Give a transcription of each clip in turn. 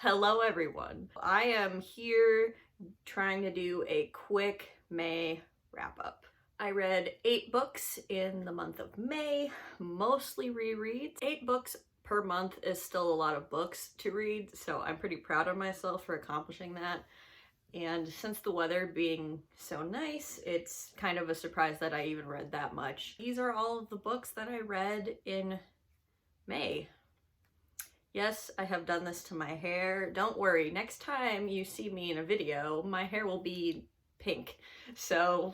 Hello everyone. I am here trying to do a quick May wrap up. I read 8 books in the month of May, mostly rereads. 8 books per month is still a lot of books to read, so I'm pretty proud of myself for accomplishing that. And since the weather being so nice, it's kind of a surprise that I even read that much. These are all of the books that I read in May. Yes, I have done this to my hair. Don't worry, next time you see me in a video, my hair will be pink. So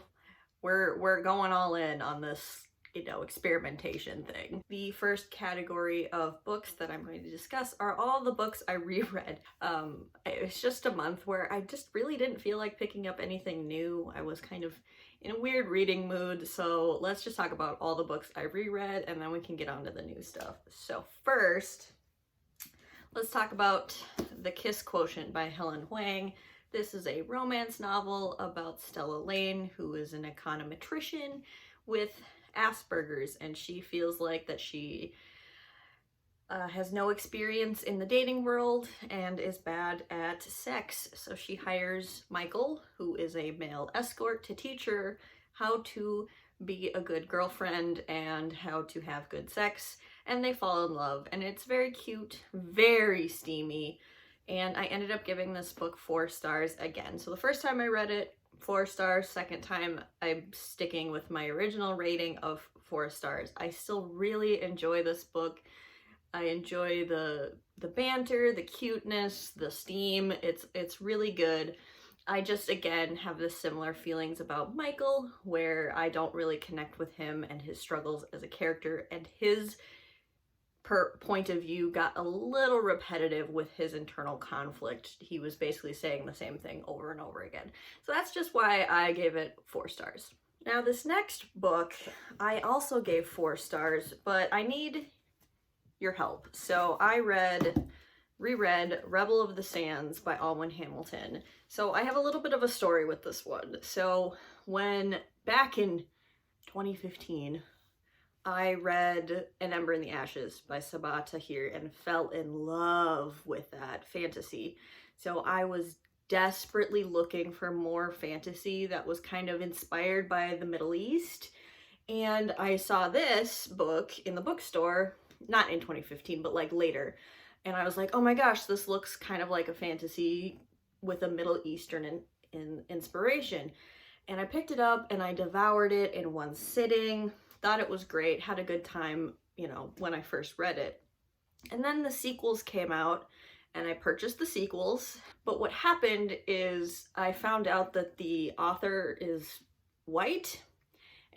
we're going all in on this, experimentation thing. The first category of books that I'm going to discuss are all the books I reread. It's just a month where I just really didn't feel like picking up anything new. I was kind of in a weird reading mood, so let's just talk about all the books I reread and then we can get on to the new stuff. So first, let's talk about The Kiss Quotient by Helen Hoang. This is a romance novel about Stella Lane, who is an econometrician with Asperger's, and she feels like that she has no experience in the dating world and is bad at sex. So she hires Michael, who is a male escort, to teach her how to be a good girlfriend and how to have good sex, and they fall in love, and it's very cute, very steamy, and I ended up giving this book 4 stars again. So the first time I read it, 4 stars. Second time, I'm sticking with my original rating of 4 stars. I still really enjoy this book. I enjoy the banter, the cuteness, the steam. It's really good. I just, again, have the similar feelings about Michael, where I don't really connect with him and his struggles as a character, and his point of view got a little repetitive with his internal conflict. He was basically saying the same thing over and over again. So that's just why I gave it 4 stars. Now this next book, I also gave 4 stars, but I need your help. So I reread Rebel of the Sands by Alwyn Hamilton. So I have a little bit of a story with this one. So when back in 2015, I read An Ember in the Ashes by Sabaa Tahir and fell in love with that fantasy. So I was desperately looking for more fantasy that was kind of inspired by the Middle East. And I saw this book in the bookstore, not in 2015, but like later. And I was like, oh my gosh, this looks kind of like a fantasy with a Middle Eastern inspiration. And I picked it up and I devoured it in one sitting. Thought it was great, had a good time, when I first read it. And then the sequels came out and I purchased the sequels. But what happened is I found out that the author is white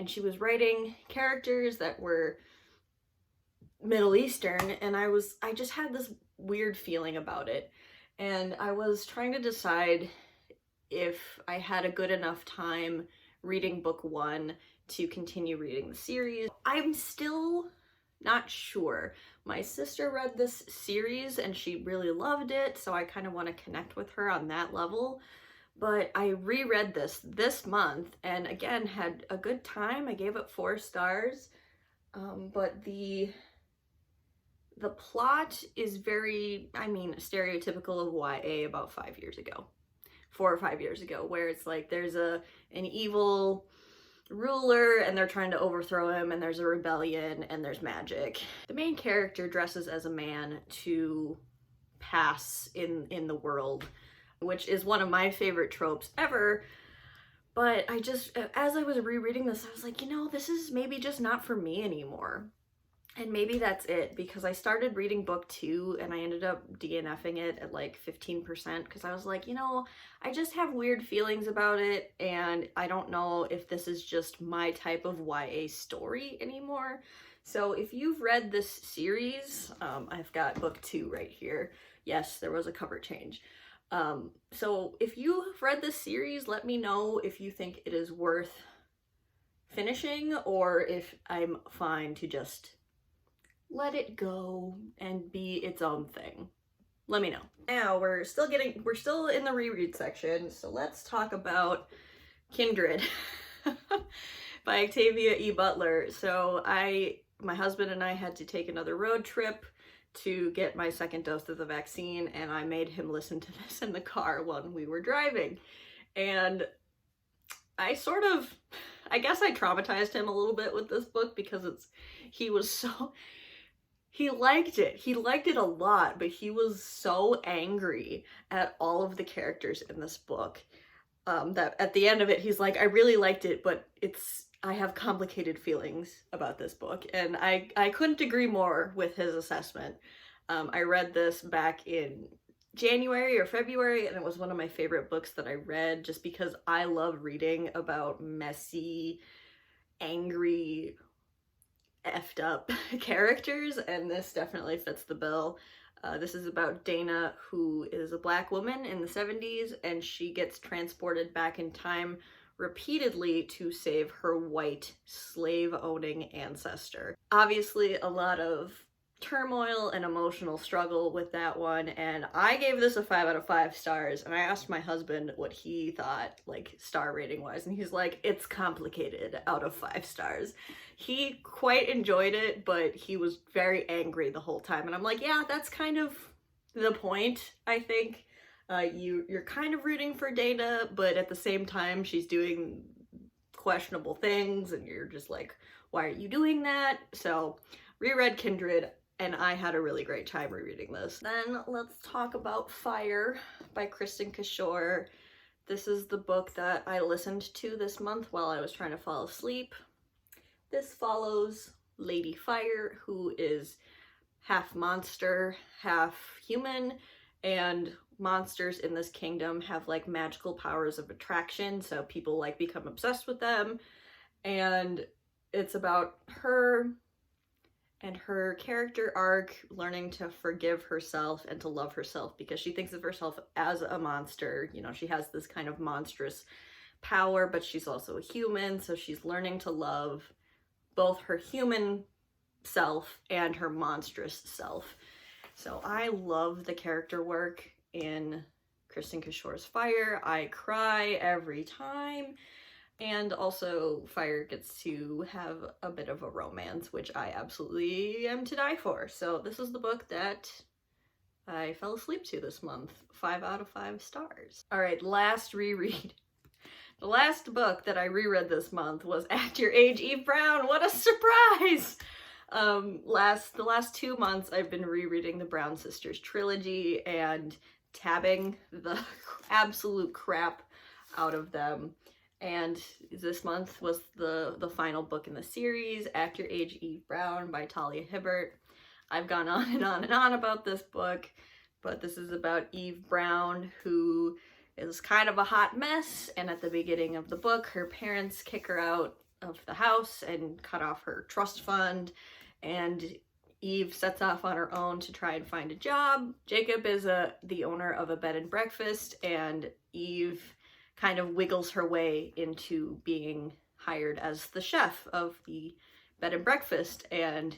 and she was writing characters that were Middle Eastern, and I just had this weird feeling about it. And I was trying to decide if I had a good enough time reading book 1 to continue reading the series. I'm still not sure. My sister read this series and she really loved it, so I kind of want to connect with her on that level. But I reread this month and again had a good time. I gave it 4 stars. But the plot is very, stereotypical of YA about 5 years ago. 4 or 5 years ago, where it's like there's an evil ruler and they're trying to overthrow him, and there's a rebellion and there's magic. The main character dresses as a man to pass in the world, which is one of my favorite tropes ever. But I just, as I was rereading this, I was like, this is maybe just not for me anymore. And maybe that's it, because I started reading book 2 and I ended up DNFing it at like 15% because I was like, I just have weird feelings about it and I don't know if this is just my type of YA story anymore. So if you've read this series, I've got book 2 right here. Yes, there was a cover change. So if you've read this series, let me know if you think it is worth finishing or if I'm fine to just let it go and be its own thing. Let me know. Now we're still in the reread section, so let's talk about Kindred by Octavia E. Butler. So my husband and I had to take another road trip to get my second dose of the vaccine, and I made him listen to this in the car when we were driving. And I guess I traumatized him a little bit with this book because he liked it. He liked it a lot, but he was so angry at all of the characters in this book that at the end of it, he's like, I really liked it, but I have complicated feelings about this book. And I couldn't agree more with his assessment. I read this back in January or February, and it was one of my favorite books that I read just because I love reading about messy, angry, effed up characters, and this definitely fits the bill. This is about Dana, who is a Black woman in the 70s, and she gets transported back in time repeatedly to save her white slave-owning ancestor. Obviously, a lot of turmoil and emotional struggle with that one, and I gave this a 5 out of 5 stars, and I asked my husband what he thought, like, star rating wise, and he's like, it's complicated out of 5 stars. He quite enjoyed it, but he was very angry the whole time, and I'm like, yeah, that's kind of the point, I think. You're kind of rooting for Dana, but at the same time, she's doing questionable things, and you're just like, why are you doing that? So, reread Kindred, and I had a really great time rereading this. Then let's talk about Fire by Kristen Kishore. This is the book that I listened to this month while I was trying to fall asleep. This follows Lady Fire, who is half monster, half human, and monsters in this kingdom have like magical powers of attraction, so people like become obsessed with them, and it's about her and her character arc learning to forgive herself and to love herself because she thinks of herself as a monster. You know, she has this kind of monstrous power, but she's also a human, so she's learning to love both her human self and her monstrous self. So I love the character work in Kristen Kishore's Fire. I cry every time. And also, Fire gets to have a bit of a romance, which I absolutely am to die for. So this is the book that I fell asleep to this month. 5 out of 5 stars. All right, last reread. The last book that I reread this month was At Your Age, Eve Brown. What a surprise! The last 2 months I've been rereading the Brown Sisters trilogy and tabbing the absolute crap out of them. And this month was the final book in the series, At Your Age, Eve Brown by Talia Hibbert. I've gone on and on and on about this book, but this is about Eve Brown, who is kind of a hot mess, and at the beginning of the book, her parents kick her out of the house and cut off her trust fund, and Eve sets off on her own to try and find a job. Jacob is the owner of a bed and breakfast, and Eve kind of wiggles her way into being hired as the chef of the bed and breakfast, and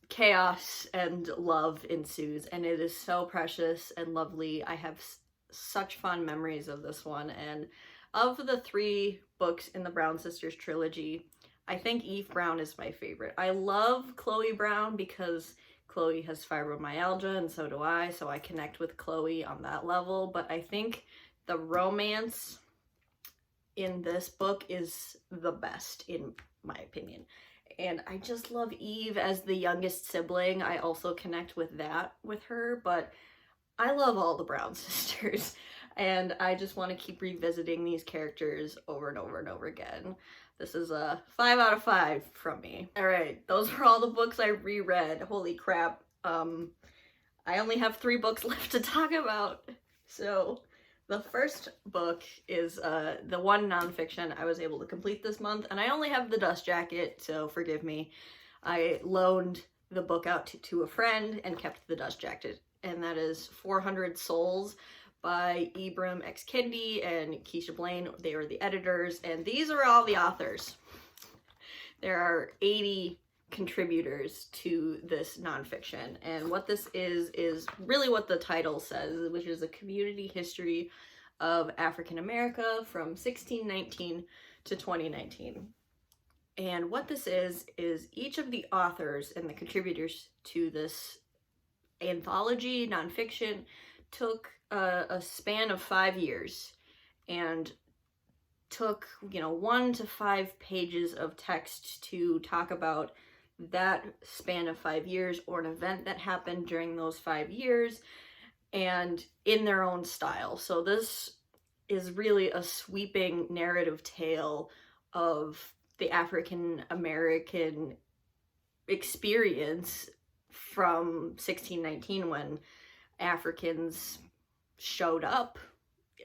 chaos and love ensues, and it is so precious and lovely. I have such fond memories of this one, and of the 3 books in the Brown Sisters trilogy, I think Eve Brown is my favorite. I love Chloe Brown because Chloe has fibromyalgia, and so do I, so I connect with Chloe on that level, but I think the romance in this book is the best, in my opinion. And I just love Eve as the youngest sibling. I also connect with that with her, but I love all the Brown sisters. And I just want to keep revisiting these characters over and over and over again. This is a 5 out of 5 from me. All right, those are all the books I reread. Holy crap. I only have 3 books left to talk about. So the first book is the one nonfiction I was able to complete this month, and I only have the Dust Jacket, so forgive me. I loaned the book out to a friend and kept the Dust Jacket, and that is 400 Souls by Ibram X. Kendi and Keisha Blaine. They are the editors, and these are all the authors. There are 80 contributors to this nonfiction, and what this is really what the title says, which is a community history of African America from 1619 to 2019. And what this is each of the authors and the contributors to this anthology, nonfiction, took a span of 5 years and took, 1 to 5 pages of text to talk about that span of 5 years or an event that happened during those 5 years, and in their own style. So this is really a sweeping narrative tale of the African American experience from 1619, when Africans showed up,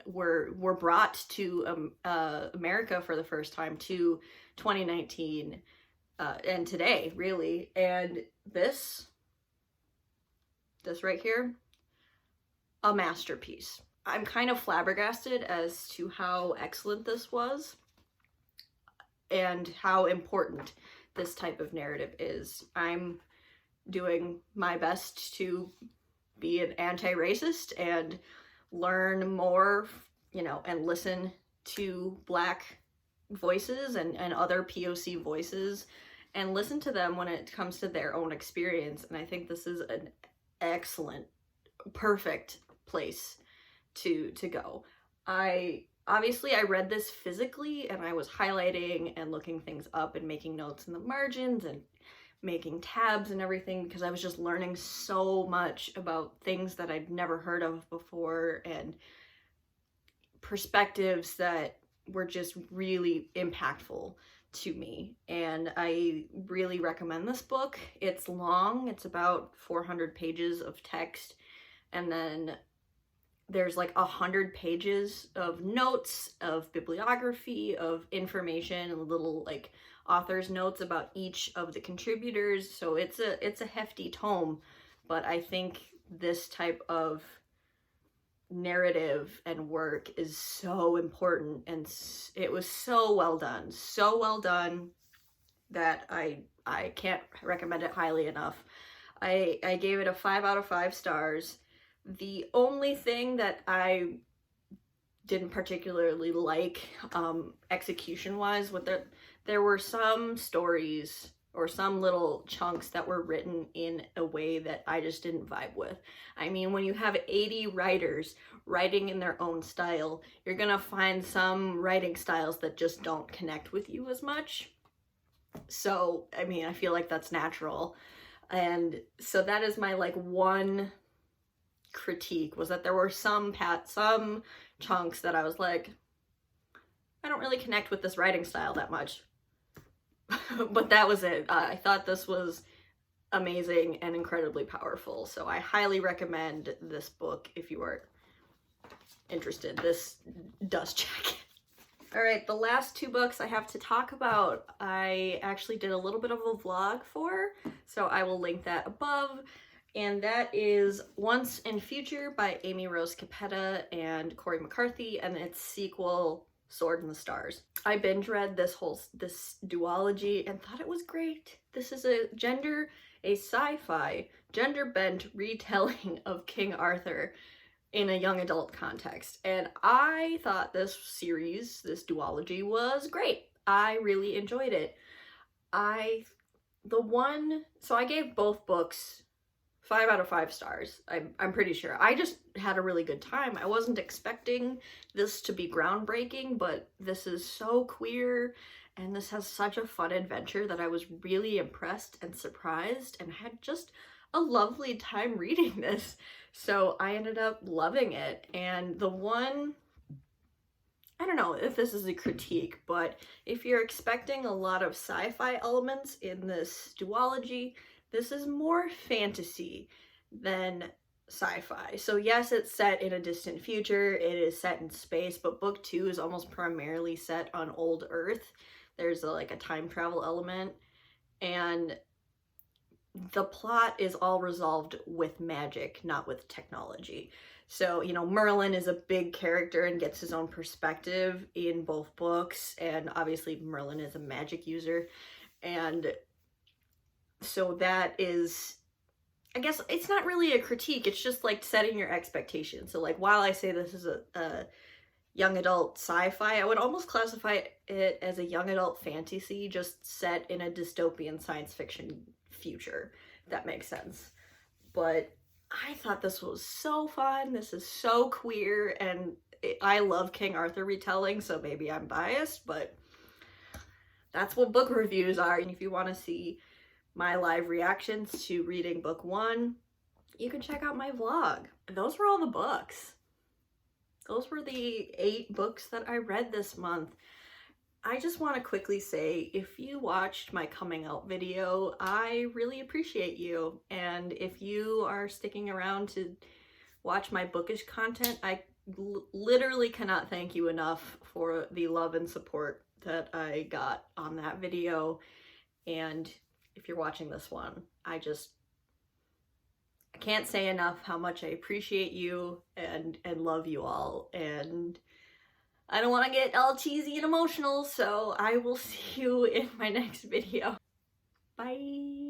were brought to America for the first time, to 2019 and today, really. And this right here, a masterpiece. I'm kind of flabbergasted as to how excellent this was and how important this type of narrative is. I'm doing my best to be an anti-racist and learn more, and listen to Black voices and other POC voices and listen to them when it comes to their own experience. And I think this is an excellent, perfect place to go. I read this physically, and I was highlighting and looking things up and making notes in the margins and making tabs and everything, because I was just learning so much about things that I'd never heard of before and perspectives that were just really impactful to me. And I really recommend this book. It's long, it's about 400 pages of text, and then there's like 100 pages of notes, of bibliography, of information, and little like author's notes about each of the contributors. So it's a hefty tome, but I think this type of narrative and work is so important, and it was so well done that I can't recommend it highly enough. I gave it a 5 out of 5 stars. The only thing that I didn't particularly like, execution-wise, there were some stories or some little chunks that were written in a way that I just didn't vibe with. I mean, when you have 80 writers writing in their own style, you're gonna find some writing styles that just don't connect with you as much. So, I mean, I feel like that's natural. And so that is my one critique, was that there were some chunks that I was like, I don't really connect with this writing style that much. But that was it. I thought this was amazing and incredibly powerful, so I highly recommend this book if you are interested. This does check. All right, the last 2 books I have to talk about, I actually did a little bit of a vlog for, so I will link that above. And that is Once and Future by Amy Rose Capetta and Corey McCarthy, and its sequel, Sword in the Stars. I binge read this duology and thought it was great. This is a sci-fi, gender-bent retelling of King Arthur in a young adult context. And I thought this duology was great. I really enjoyed it. So I gave both books 5 out of 5 stars. I'm pretty sure. I just had a really good time. I wasn't expecting this to be groundbreaking, but this is so queer, and this has such a fun adventure that I was really impressed and surprised, and had just a lovely time reading this. So I ended up loving it. And I don't know if this is a critique, but if you're expecting a lot of sci-fi elements in this duology, this is more fantasy than sci-fi. So yes, it's set in a distant future, it is set in space, but book 2 is almost primarily set on old Earth. There's a time travel element, and the plot is all resolved with magic, not with technology. So, Merlin is a big character and gets his own perspective in both books, and obviously Merlin is a magic user, and so that is, I guess, it's not really a critique, it's just setting your expectations. So while I say this is a young adult sci-fi, I would almost classify it as a young adult fantasy, just set in a dystopian science fiction future, if that makes sense. But I thought this was so fun. This is so queer, and I love King Arthur retelling, so maybe I'm biased, but that's what book reviews are. And if you want to see my live reactions to reading book 1, you can check out my vlog. Those were all the books. Those were the 8 books that I read this month. I just want to quickly say, if you watched my coming out video, I really appreciate you. And if you are sticking around to watch my bookish content, I literally cannot thank you enough for the love and support that I got on that video. And if you're watching this one, I can't say enough how much I appreciate you and love you all. And I don't want to get all cheesy and emotional, so I will see you in my next video. Bye!